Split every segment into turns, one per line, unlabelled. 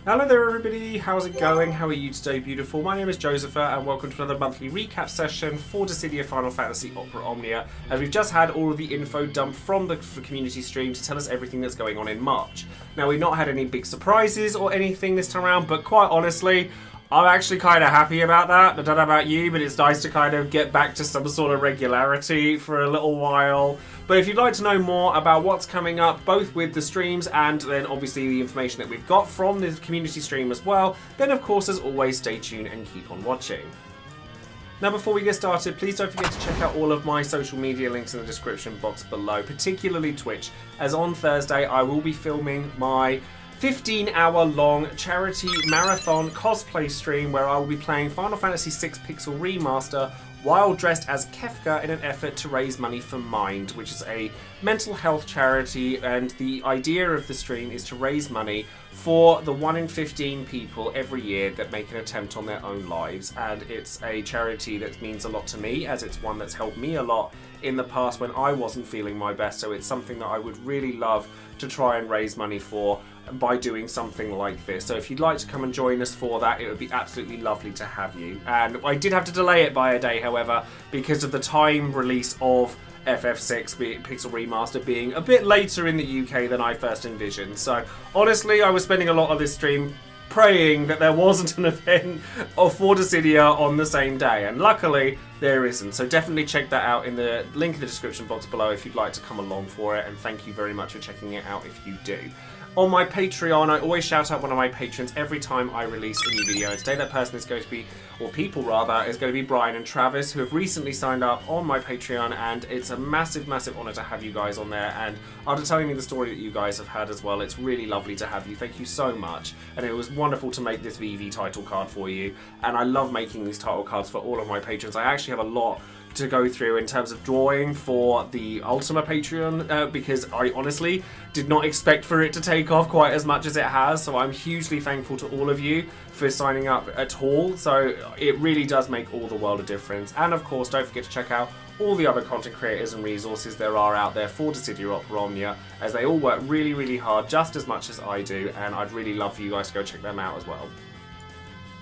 Hello there everybody, how's it going? How are you today, beautiful? My name is Joesephyr and welcome to another monthly recap session for Dissidia Final Fantasy Opera Omnia. And we've just had all of the info dumped from the community stream to tell us everything that's going on in March. Now, we've not had any big surprises or anything this time around, but quite honestly, I'm actually kind of happy about that. I don't know about you, but it's nice to kind of get back to some sort of regularity for a little while. But if you'd like to know more about what's coming up, both with the streams and then obviously the information that we've got from the community stream as well, then of course, as always, stay tuned and keep on watching. Now, before we get started, please don't forget to check out all of my social media links in the description box below, particularly Twitch, as on Thursday I will be filming my 15-hour-long charity marathon cosplay stream where I will be playing Final Fantasy VI Pixel Remaster while dressed as Kefka in an effort to raise money for Mind, which is a mental health charity, and the idea of the stream is to raise money for the 1 in 15 people every year that make an attempt on their own lives. And it's a charity that means a lot to me, as it's one that's helped me a lot in the past when I wasn't feeling my best, so it's something that I would really love to try and raise money for by doing something like this. So if you'd like to come and join us for that, it would be absolutely lovely to have you. And I did have to delay it by a day, however, because of the time release of FF6 Pixel Remaster being a bit later in the UK than I first envisioned. So honestly, I was spending a lot of this stream praying that there wasn't an event for Dissidia on the same day, and luckily there isn't. So definitely check that out in the link in the description box below if you'd like to come along for it, and thank you very much for checking it out if you do. On my Patreon, I always shout out one of my patrons every time I release a new video. And today that person is going to be, or people rather, is going to be Brian and Travis, who have recently signed up on my Patreon, and it's a massive, massive honour to have you guys on there. And after telling me the story that you guys have had as well, it's really lovely to have you. Thank you so much. And it was wonderful to make this VV title card for you. And I love making these title cards for all of my patrons. I actually have a lot to go through in terms of drawing for the Ultima Patreon, because I honestly did not expect for it to take off quite as much as it has, so I'm hugely thankful to all of you for signing up at all. So it really does make all the world of difference. And of course, don't forget to check out all the other content creators and resources there are out there for Dissidia Opera Omnia, as they all work really, really hard, just as much as I do, and I'd really love for you guys to go check them out as well.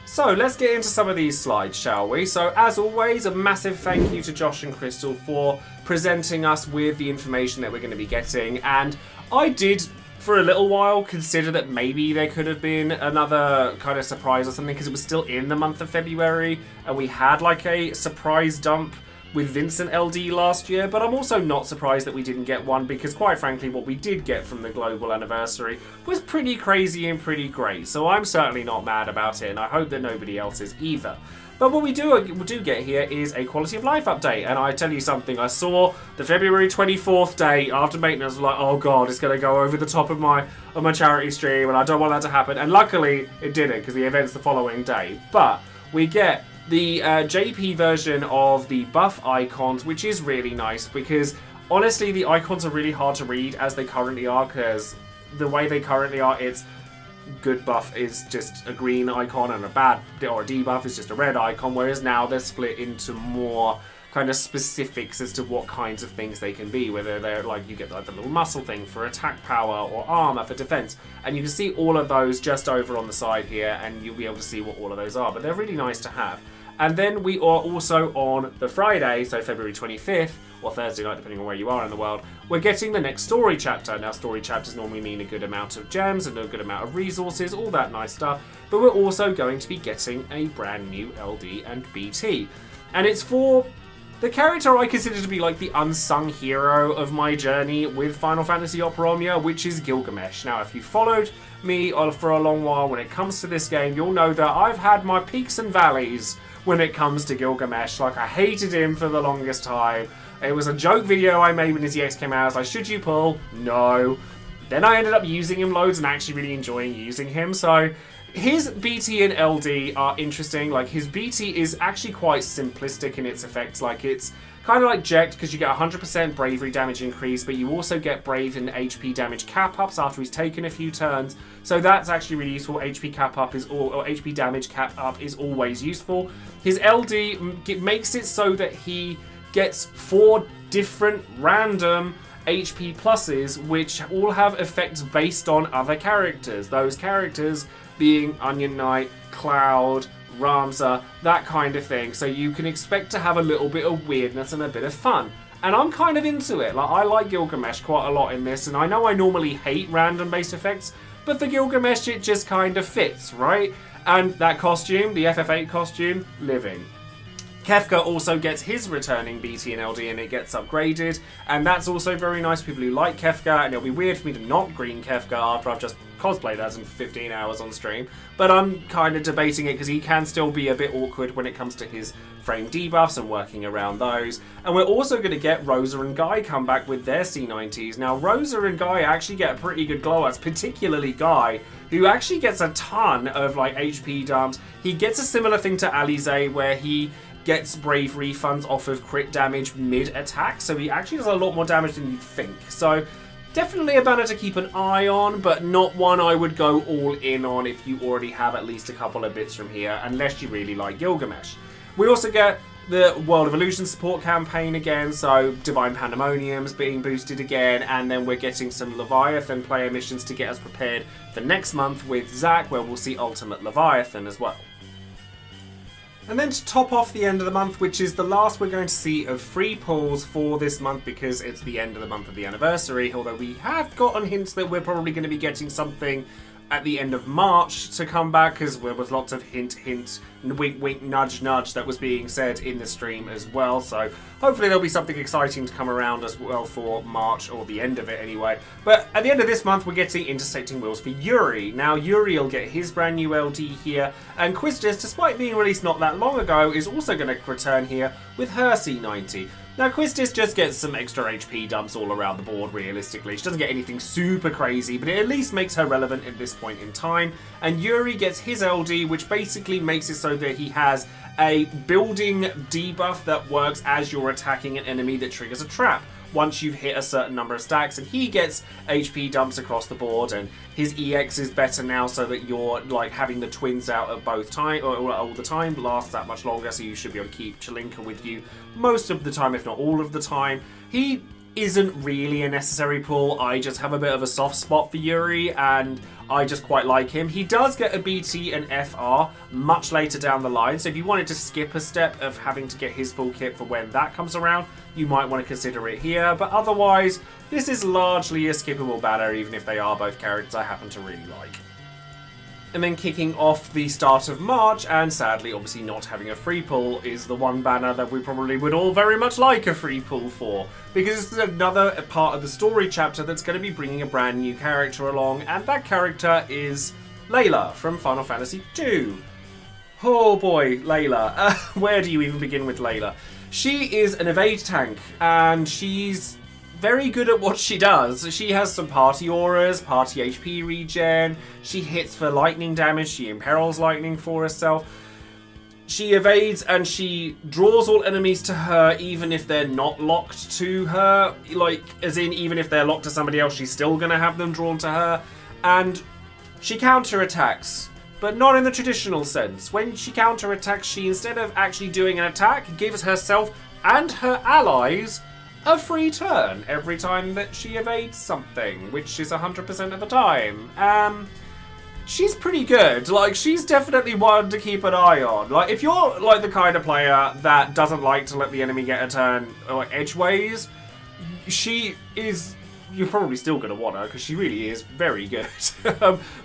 So let's get into some of these slides, shall we? So as always, a massive thank you to Josh and Crystal for presenting us with the information that we're going to be getting. And I did, for a little while, consider that maybe there could have been another kind of surprise or something, because it was still in the month of February and we had like a surprise dump with Vincent LD last year, but I'm also not surprised that we didn't get one, because quite frankly what we did get from the global anniversary was pretty crazy and pretty great, so I'm certainly not mad about it, and I hope that nobody else is either. But what we do get here is a quality of life update, and I tell you something, I saw the February 24th date after maintenance, was like, oh god, it's going to go over the top of my charity stream, and I don't want that to happen, and luckily it didn't, because the event's the following day. But we get the JP version of the buff icons, which is really nice, because honestly the icons are really hard to read as they currently are, because the way they currently are, it's good buff is just a green icon and a bad or a debuff is just a red icon, whereas now they're split into more kind of specifics as to what kinds of things they can be, whether they're like, you get like the little muscle thing for attack power or armor for defense, and you can see all of those just over on the side here, and you'll be able to see what all of those are, but they're really nice to have. And then we are also on the Friday, so February 25th, or Thursday night, depending on where you are in the world, we're getting the next story chapter. Now, story chapters normally mean a good amount of gems and a good amount of resources, all that nice stuff, but we're also going to be getting a brand new LD and BT. And it's for the character I consider to be like the unsung hero of my journey with Final Fantasy Opera Omnia, which is Gilgamesh. Now, if you followed me for a long while when it comes to this game, you'll know that I've had my peaks and valleys when it comes to Gilgamesh. Like, I hated him for the longest time. It was a joke video I made when his EX came out. I was like, should you pull? No. Then I ended up using him loads and actually really enjoying using him. So his BT and LD are interesting. Like, his BT is actually quite simplistic in its effects. Like, it's kind of like Jekt, because you get 100% bravery damage increase, but you also get brave and HP damage cap ups after he's taken a few turns. So that's actually really useful. HP cap up or HP damage cap up is always useful. His LD makes it so that he gets 4 different random HP pluses, which all have effects based on other characters. Those characters being Onion Knight, Cloud, Ramza, that kind of thing. So you can expect to have a little bit of weirdness and a bit of fun. And I'm kind of into it. Like, I like Gilgamesh quite a lot in this, and I know I normally hate random-based effects, but for Gilgamesh it just kind of fits, right? And that costume, the FF8 costume, living. Kefka also gets his returning BT and LD and it gets upgraded, and that's also very nice for people who like Kefka, and it'll be weird for me to not green Kefka after I've just cosplayed as him for 15 hours on stream, but I'm kind of debating it because he can still be a bit awkward when it comes to his frame debuffs and working around those. And we're also going to get Rosa and Guy come back with their C90s. Now, Rosa and Guy actually get a pretty good glow ups, particularly Guy, who actually gets a ton of like HP dumps. He gets a similar thing to Alize where he gets brave refunds off of crit damage mid-attack, so he actually does a lot more damage than you'd think. So definitely a banner to keep an eye on, but not one I would go all in on if you already have at least a couple of bits from here, unless you really like Gilgamesh. We also get the World of Illusion support campaign again, so Divine Pandemonium's being boosted again, and then we're getting some Leviathan player missions to get us prepared for next month with Zack, where we'll see Ultimate Leviathan as well. And then to top off the end of the month, which is the last we're going to see of free pulls for this month because it's the end of the month of the anniversary, although we have gotten hints that we're probably going to be getting something at the end of March to come back, because there was lots of hint, wink, wink, nudge, nudge that was being said in the stream as well. So hopefully there'll be something exciting to come around as well for March, or the end of it anyway. But at the end of this month, we're getting Intersecting Wheels for Yuri. Now, Yuri will get his brand new LD here, and Quistis, despite being released not that long ago, is also going to return here with her C90. Now, Quistis just gets some extra HP dumps all around the board, realistically. She doesn't get anything super crazy, but it at least makes her relevant at this point in time. And Yuri gets his LD, which basically makes it so that he has a building debuff that works as you're attacking an enemy that triggers a trap once you've hit a certain number of stacks, and he gets HP dumps across the board, and his EX is better now so that you're like having the twins out at both time or all the time, lasts that much longer, so you should be able to keep Chelinka with you most of the time, if not all of the time. He isn't really a necessary pull. I just have a bit of a soft spot for Yuri, and I just quite like him. He does get a BT and FR much later down the line, so if you wanted to skip a step of having to get his full kit for when that comes around, you might want to consider it here, but otherwise, this is largely a skippable banner, even if they are both characters I happen to really like. And then kicking off the start of March, and sadly obviously not having a free pull, is the one banner that we probably would all very much like a free pull for, because it's another part of the story chapter that's going to be bringing a brand new character along, and that character is Layla from Final Fantasy II. Oh boy, Layla. Where do you even begin with Layla? She is an evade tank, and she's very good at what she does. She has some party auras, party HP regen, she hits for lightning damage, she imperils lightning for herself. She evades and she draws all enemies to her even if they're not locked to her. Like, as in, even if they're locked to somebody else, she's still going to have them drawn to her. And she counterattacks, but not in the traditional sense. When she counterattacks, she, instead of actually doing an attack, gives herself and her allies a free turn every time that she evades something, which is 100% of the time. She's pretty good. Like, she's definitely one to keep an eye on. Like, if you're like the kind of player that doesn't like to let the enemy get a turn or edgeways, she is. You're probably still going to want her, because she really is very good.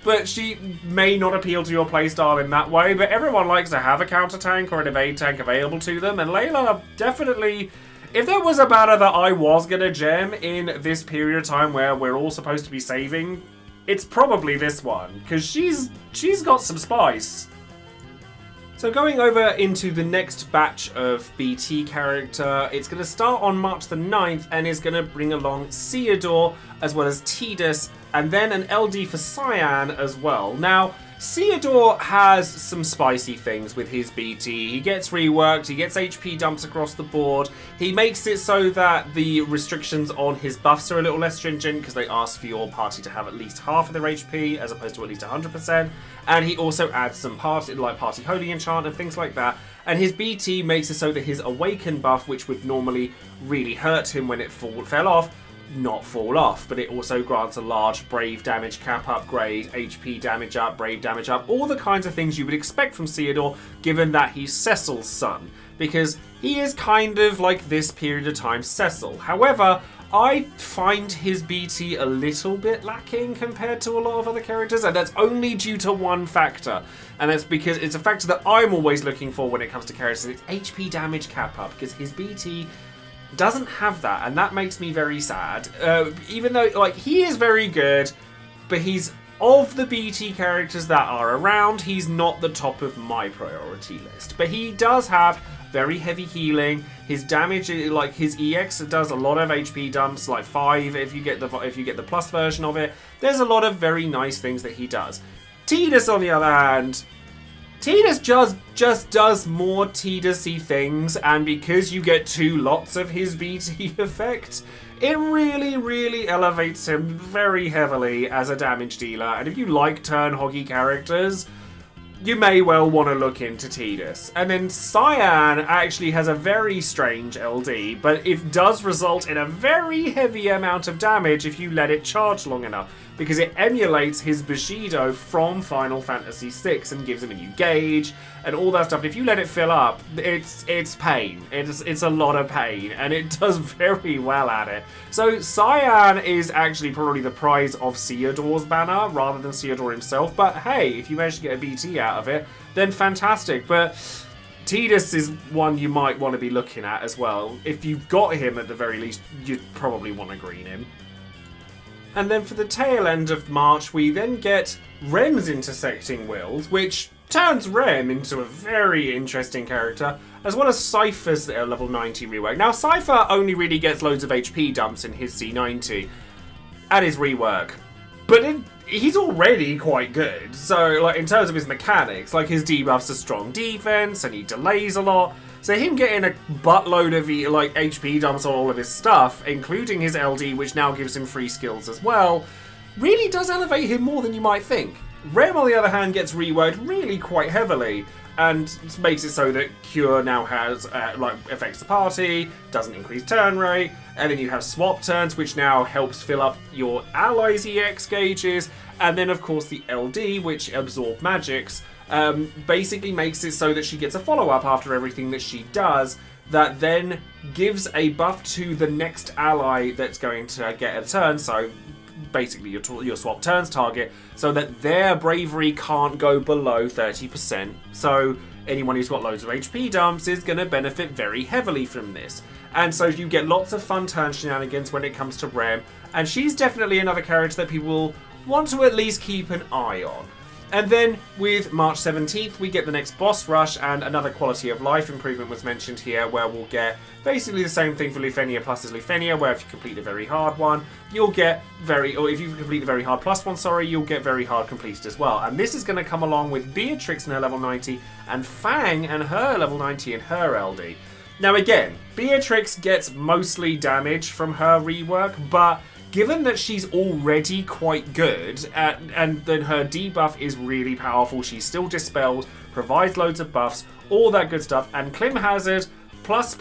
But she may not appeal to your playstyle in that way, but everyone likes to have a counter tank or an evade tank available to them, and Layla definitely. If there was a banner that I was going to gem in this period of time where we're all supposed to be saving, it's probably this one, because she's got some spice. So going over into the next batch of BT character, it's going to start on March the 9th and is going to bring along Seodor as well as Tidus, and then an LD for Cyan as well. Now, Seodor has some spicy things with his BT. He gets reworked, he gets HP dumps across the board, he makes it so that the restrictions on his buffs are a little less stringent because they ask for your party to have at least half of their HP as opposed to at least 100%, and he also adds some party holy enchant and things like that, and his BT makes it so that his awaken buff, which would normally really hurt him when it fell off, not fall off, but it also grants a large brave damage cap upgrade, HP damage up, brave damage up, all the kinds of things you would expect from Seodor, given that he's Cecil's son, because he is kind of like this period of time Cecil. However, I find his BT a little bit lacking compared to a lot of other characters, and that's only due to one factor, and that's because it's a factor that I'm always looking for when it comes to characters. It's HP damage cap up, because his BT doesn't have that, and that makes me very sad. Even though, like, he is very good, but he's, of the BT characters that are around, he's not the top of my priority list. But he does have very heavy healing. His damage, like his EX, does a lot of HP dumps, like 5 if you get the plus version of it. There's a lot of very nice things that he does. Tidus, on the other hand, Tidus just does more Tidus-y things, and because you get 2 lots of his BT effect, it really, really elevates him very heavily as a damage dealer. And if you like turn-hoggy characters, you may well want to look into Tidus. And then Cyan actually has a very strange LD, but it does result in a very heavy amount of damage if you let it charge long enough, because it emulates his Bushido from Final Fantasy VI and gives him a new gauge and all that stuff. And if you let it fill up, it's pain. It's a lot of pain, and it does very well at it. So Cyan is actually probably the prize of Seodor's banner rather than Seodor himself. But hey, if you manage to get a BT out of it, then fantastic. But Tidus is one you might want to be looking at as well. If you've got him at the very least, you'd probably want to green him. And then for the tail end of March, we then get Rem's Intersecting Wills, which turns Rem into a very interesting character, as well as Cypher's level 90 rework. Now, Cypher only really gets loads of HP dumps in his C90 at his rework, but he's already quite good. So, like, in terms of his mechanics, like, his debuffs are strong defense, and he delays a lot. So him getting a buttload of HP dumps on all of his stuff, including his LD, which now gives him free skills as well, really does elevate him more than you might think. Rem, on the other hand, gets reworked really quite heavily, and makes it so that Cure now has, affects the party, doesn't increase turn rate, and then you have swap turns, which now helps fill up your allies' EX gauges, and then, of course, the LD, which absorb magics, basically makes it so that she gets a follow-up after everything that she does, that then gives a buff to the next ally that's going to get a turn, so basically your swap turns target, so that their bravery can't go below 30%. So anyone who's got loads of HP dumps is going to benefit very heavily from this. And so you get lots of fun turn shenanigans when it comes to Rem, and she's definitely another character that people will want to at least keep an eye on. And then with March 17th, we get the next boss rush, and another quality of life improvement was mentioned here, where we'll get basically the same thing for Lufenia plus as Lufenia, where if you complete a very hard one, you'll get if you complete a very hard plus one, you'll get very hard completed as well. And this is going to come along with Beatrix and her level 90, and Fang and her level 90 and her LD. Now again, Beatrix gets mostly damage from her rework, but given that she's already quite good, and then her debuff is really powerful, she still dispels, provides loads of buffs, all that good stuff, and Clim Hazard plus,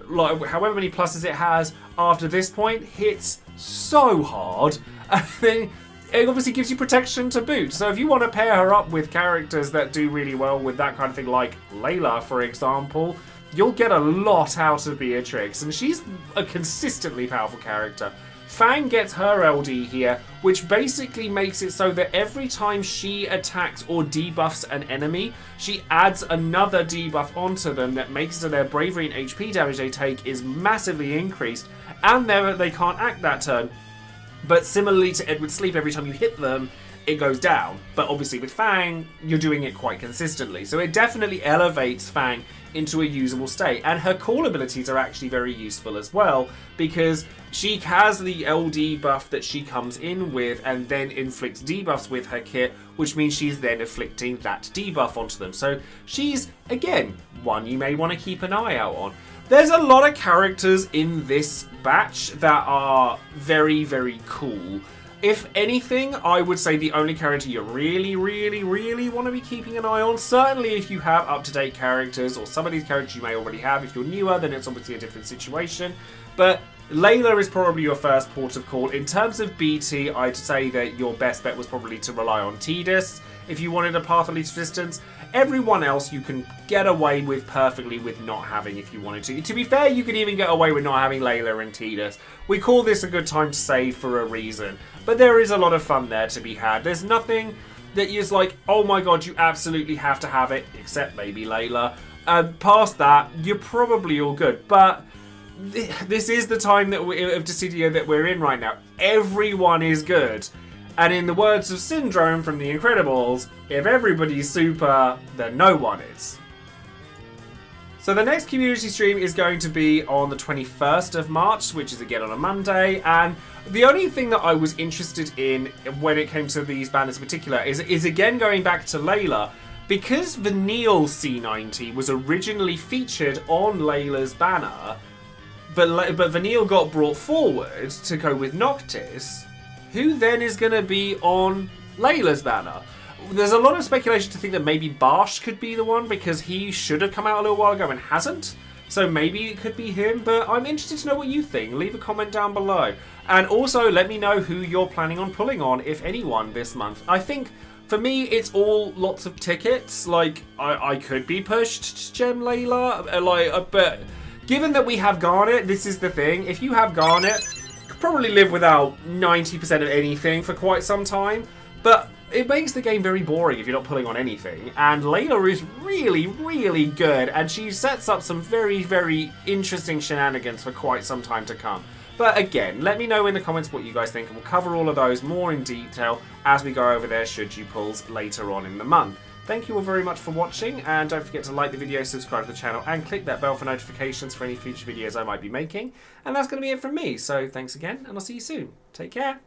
like, however many pluses it has after this point, hits so hard, and then it obviously gives you protection to boot. So if you want to pair her up with characters that do really well with that kind of thing, like Layla, for example, you'll get a lot out of Beatrix, and she's a consistently powerful character. Fang gets her LD here, which basically makes it so that every time she attacks or debuffs an enemy, she adds another debuff onto them that makes it so their bravery and HP damage they take is massively increased, and they can't act that turn. But similarly to Edward's Sleep, every time you hit them, it goes down. But obviously with Fang, you're doing it quite consistently. So it definitely elevates Fang into a usable state. And her call abilities are actually very useful as well, because she has the LD buff that she comes in with and then inflicts debuffs with her kit, which means she's then inflicting that debuff onto them. So she's, again, one you may want to keep an eye out on. There's a lot of characters in this batch that are very, very cool. If anything, I would say the only character you really, really, really want to be keeping an eye on, certainly if you have up-to-date characters, or some of these characters you may already have. If you're newer, then it's obviously a different situation. But Layla is probably your first port of call. In terms of BT, I'd say that your best bet was probably to rely on Tidus if you wanted a path of least resistance. Everyone else you can get away with perfectly with not having if you wanted to. To be fair, you could even get away with not having Layla and Tidus. We call this a good time to save for a reason. But there is a lot of fun there to be had. There's nothing that is like, oh my god, you absolutely have to have it, except maybe Layla. Past that, you're probably all good. But this is the time that of Dissidia that we're in right now. Everyone is good. And in the words of Syndrome from The Incredibles, if everybody's super, then no one is. So the next community stream is going to be on the 21st of March, which is again on a Monday. And the only thing that I was interested in when it came to these banners in particular is again going back to Layla. Because Vanille C90 was originally featured on Layla's banner, but Vanille got brought forward to go with Noctis, who then is going to be on Layla's banner? There's a lot of speculation to think that maybe Barsh could be the one because he should have come out a little while ago and hasn't. So maybe it could be him, but I'm interested to know what you think. Leave a comment down below. And also let me know who you're planning on pulling on, if anyone, this month. I think, for me, it's all lots of tickets. Like, I could be pushed to gem Layla, but given that we have Garnet, this is the thing. If you have Garnet, probably live without 90% of anything for quite some time, but it makes the game very boring if you're not pulling on anything. And Layla is really, really good, and she sets up some very, very interesting shenanigans for quite some time to come. But again, let me know in the comments what you guys think, and we'll cover all of those more in detail as we go over their should you pulls later on in the month. Thank you all very much for watching, and don't forget to like the video, subscribe to the channel, and click that bell for notifications for any future videos I might be making. And that's going to be it from me, so thanks again, and I'll see you soon. Take care.